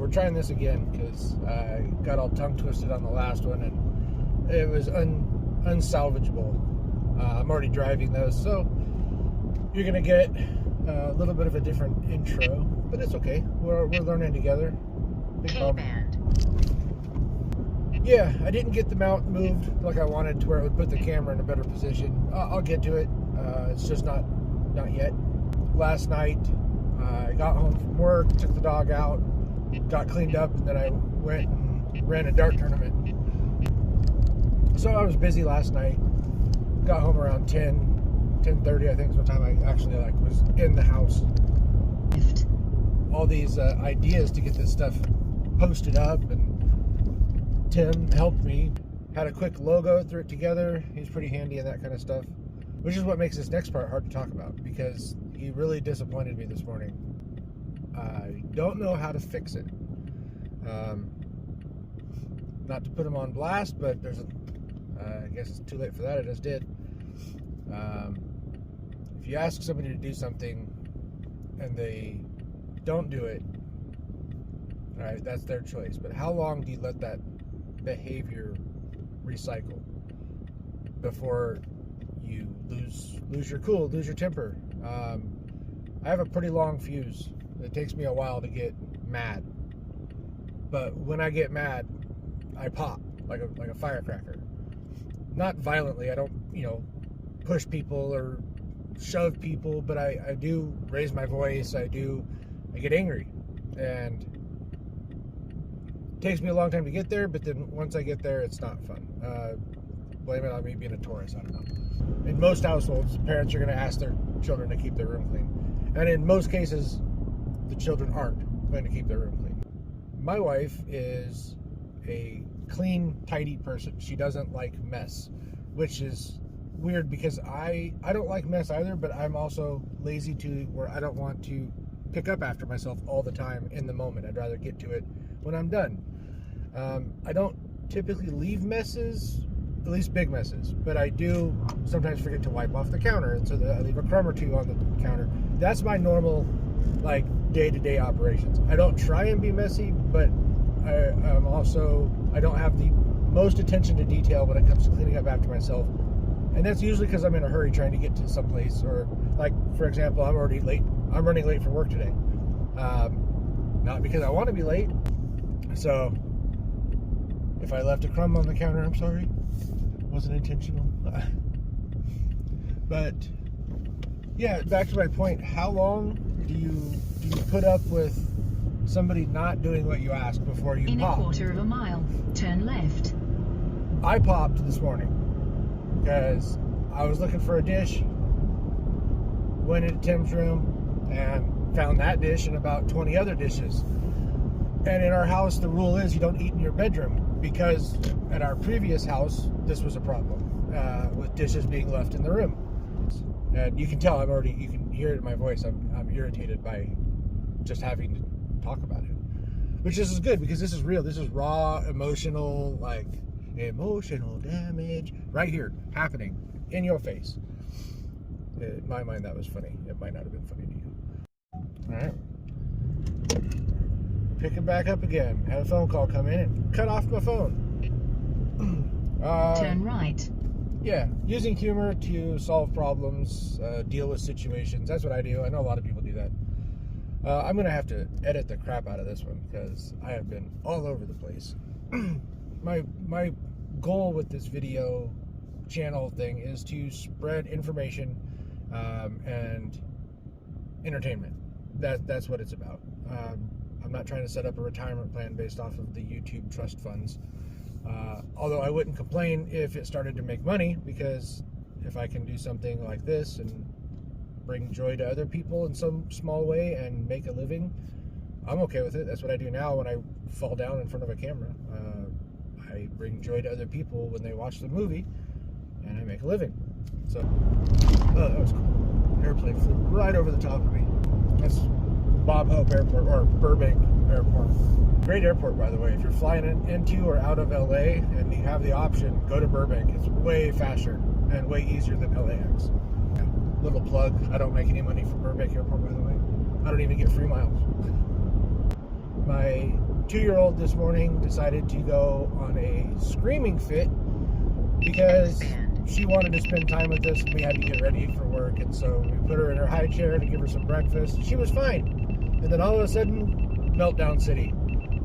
we're trying this again because I got all tongue twisted on the last one and it was unsalvageable. I'm already driving those, so you're gonna get a little bit of a different intro, but it's okay. We're learning together. K-band. Yeah, I didn't get the mount moved like I wanted to where it would put the camera in a better position. I'll get to it. It's just not yet. Last night, I got home from work, took the dog out, got cleaned up, and then I went and ran a dart tournament. So I was busy last night. Got home around 10:30, I think is what time I actually was in the house. All these ideas to get this stuff posted up, and Tim helped me, had a quick logo, threw it together. He's pretty handy in that kind of stuff, which is what makes this next part hard to talk about because he really disappointed me this morning. I don't know how to fix it. Not to put him on blast, but I guess it's too late for that. I just did. If you ask somebody to do something and they don't do it, all right, that's their choice. But how long do you let that behavior recycle before you lose your cool, lose your temper? I have a pretty long fuse. It takes me a while to get mad, but when I get mad, I pop like a firecracker. Not violently. I don't push people or shove people, but I do raise my voice. I get angry, and it takes me a long time to get there, but then once I get there, it's not fun. Blame it on me being a Taurus, I don't know. In most households, parents are going to ask their children to keep their room clean. And in most cases, the children aren't going to keep their room clean. My wife is a clean, tidy person. She doesn't like mess, which is weird because I don't like mess either, but I'm also lazy to where I don't want to pick up after myself all the time in the moment. I'd rather get to it when I'm done. I don't typically leave messes, at least big messes, but I do sometimes forget to wipe off the counter, and so I leave a crumb or two on the counter. That's my normal, day-to-day operations. I don't try and be messy, but I don't have the most attention to detail when it comes to cleaning up after myself. And that's usually because I'm in a hurry trying to get to someplace, or for example, I'm already late. I'm running late for work today. Not because I want to be late. So if I left a crumb on the counter, I'm sorry. It wasn't intentional. But yeah, back to my point. How long do you put up with somebody not doing what you ask before you pop? In a quarter of a mile, turn left. I popped this morning because I was looking for a dish, went into Tim's room and found that dish and about 20 other dishes. And in our house, the rule is you don't eat in your bedroom, because at our previous house, this was a problem with dishes being left in the room. And you can tell you can hear it in my voice. I'm irritated by just having to talk about it, which is good because this is real. This is raw, emotional damage right here happening in your face. In my mind, that was funny. It might not have been funny to you. All right. Pick it back up again. Had a phone call come in and cut off my phone. Turn right. Yeah, using humor to solve problems, deal with situations. That's what I do. I know a lot of people do that. I'm going to have to edit the crap out of this one because I have been all over the place. My goal with this video channel thing is to spread information and entertainment. That's what it's about. I'm not trying to set up a retirement plan based off of the YouTube trust funds. Although I wouldn't complain if it started to make money, because if I can do something like this and bring joy to other people in some small way and make a living, I'm okay with it. That's what I do now when I fall down in front of a camera. I bring joy to other people when they watch the movie, and I make a living. So, oh, that was cool. Airplane flew right over the top of me. That's Bob Hope Airport, or Burbank Airport. Great airport, by the way. If you're flying into or out of LA and you have the option, go to Burbank. It's way faster and way easier than LAX. Yeah. Little plug, I don't make any money from Burbank Airport, by the way. I don't even get free miles. My 2-year-old this morning decided to go on a screaming fit because she wanted to spend time with us and we had to get ready for work. And so we put her in her high chair to give her some breakfast. She was fine. And then all of a sudden, meltdown city.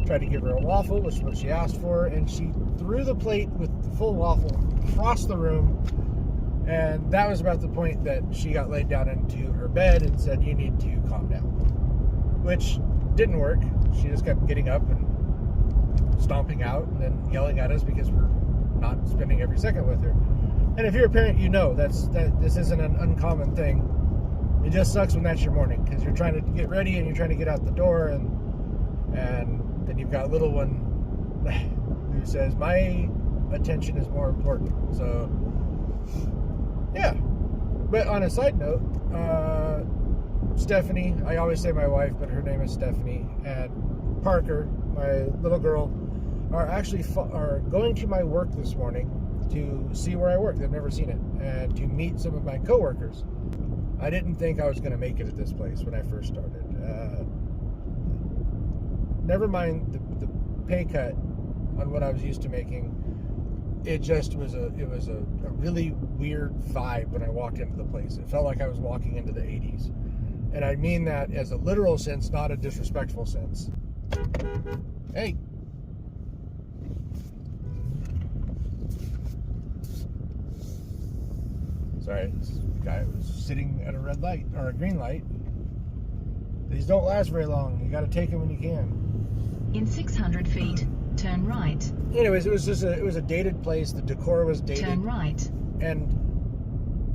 Tried to give her a waffle, which is what she asked for, and she threw the plate with the full waffle across the room. And that was about the point that she got laid down into her bed and said, "You need to calm down," which didn't work. She just kept getting up and stomping out and then yelling at us because we're not spending every second with her. And if you're a parent, you know that this isn't an uncommon thing. It just sucks when that's your morning because you're trying to get ready and you're trying to get out the door, and then you've got a little one who says, "My attention is more important." So yeah. But on a side note, Stephanie, I always say my wife, but her name is Stephanie, and Parker, my little girl, are actually are going to my work this morning to see where I work. They've never seen it, and to meet some of my coworkers. I didn't think I was going to make it at this place when I first started. Never mind the pay cut on what I was used to making. It just was a really weird vibe when I walked into the place. It felt like I was walking into the 80s. And I mean that as a literal sense, not a disrespectful sense. Hey. Sorry, this guy was sitting at a red light, or a green light. These don't last very long. You gotta take them when you can. In 600 feet, turn right. Anyways, it was a dated place. The decor was dated. Turn right. And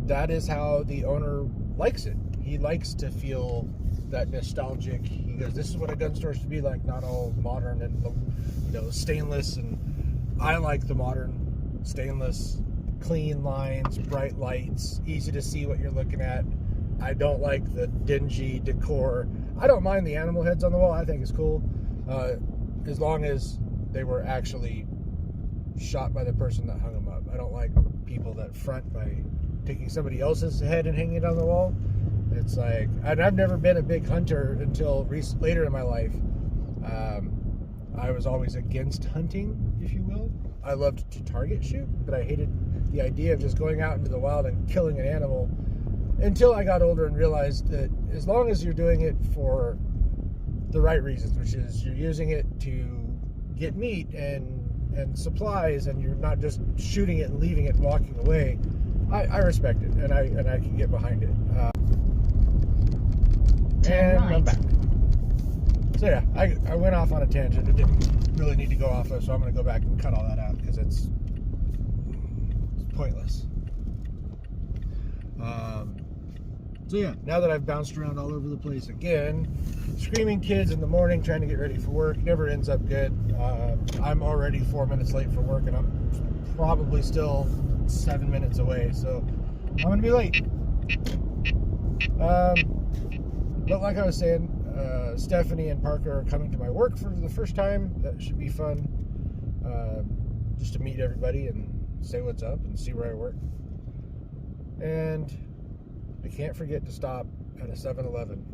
that is how the owner likes it. He likes to feel that nostalgic. He goes, "This is what a gun store should be like, not all modern and stainless." And I like the modern, stainless, clean lines, bright lights, easy to see what you're looking at. I don't like the dingy decor. I don't mind the animal heads on the wall. I think it's cool, as long as they were actually shot by the person that hung them up. I don't like people that front by taking somebody else's head and hanging it on the wall. It's like, and I've never been a big hunter until later in my life. I was always against hunting, if you will. I loved to target shoot, but I hated the idea of just going out into the wild and killing an animal, until I got older and realized that as long as you're doing it for the right reasons, which is you're using it to get meat and supplies, and you're not just shooting it and leaving it and walking away, I respect it, and I can get behind it. And right. I'm back. So yeah, I went off on a tangent. It didn't really need to go off of, so I'm going to go back and cut all that out because it's pointless. So yeah, now that I've bounced around all over the place again, screaming kids in the morning trying to get ready for work never ends up good. I'm already 4 minutes late for work, and I'm probably still 7 minutes away, so I'm going to be late. But like I was saying, Stephanie and Parker are coming to my work for the first time. That should be fun, just to meet everybody and say what's up and see where I work. And I can't forget to stop at a 7-Eleven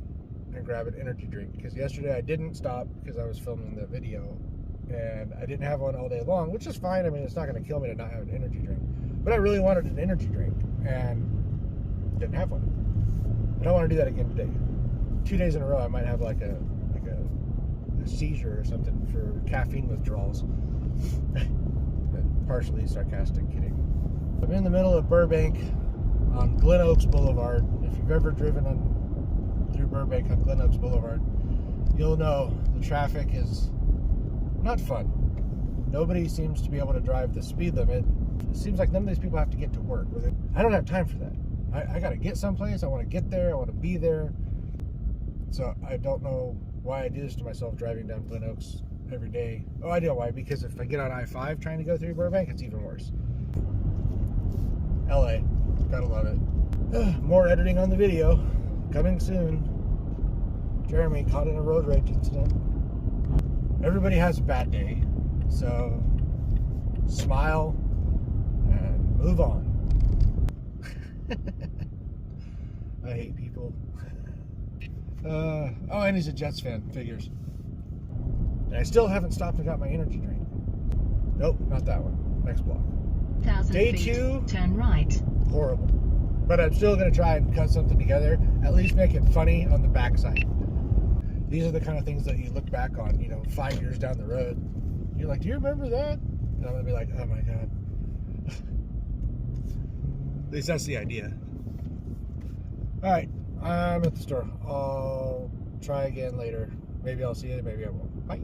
and grab an energy drink, because yesterday I didn't stop because I was filming the video and I didn't have one all day long, which is fine. I mean, it's not going to kill me to not have an energy drink, but I really wanted an energy drink and didn't have one. I don't want to do that again today. 2 days in a row I might have like a seizure or something for caffeine withdrawals. Partially sarcastic, kidding. I'm in the middle of Burbank on Glen Oaks Boulevard. If you've ever driven through Burbank on Glen Oaks Boulevard, you'll know the traffic is not fun. Nobody seems to be able to drive the speed limit. It seems like none of these people have to get to work. I don't have time for that. I got to get someplace. I want to get there. I want to be there. So I don't know why I do this to myself driving down Glen Oaks every day. Oh, I know why. Because if I get on I-5 trying to go through Burbank, it's even worse. LA. Gotta love it. More editing on the video. Coming soon. Jeremy caught in a road rage incident. Everybody has a bad day. So smile and move on. I hate people. Oh, and he's a Jets fan. Figures. And I still haven't stopped and got my energy drink. Nope, not that one. Next block. 1,000 Day feet, 2. turn right. Horrible. But I'm still going to try and cut something together. At least make it funny on the backside. These are the kind of things that you look back on, 5 years down the road. You're like, do you remember that? And I'm going to be like, oh my God. At least that's the idea. All right, I'm at the store. I'll try again later. Maybe I'll see you, maybe I won't. Bye.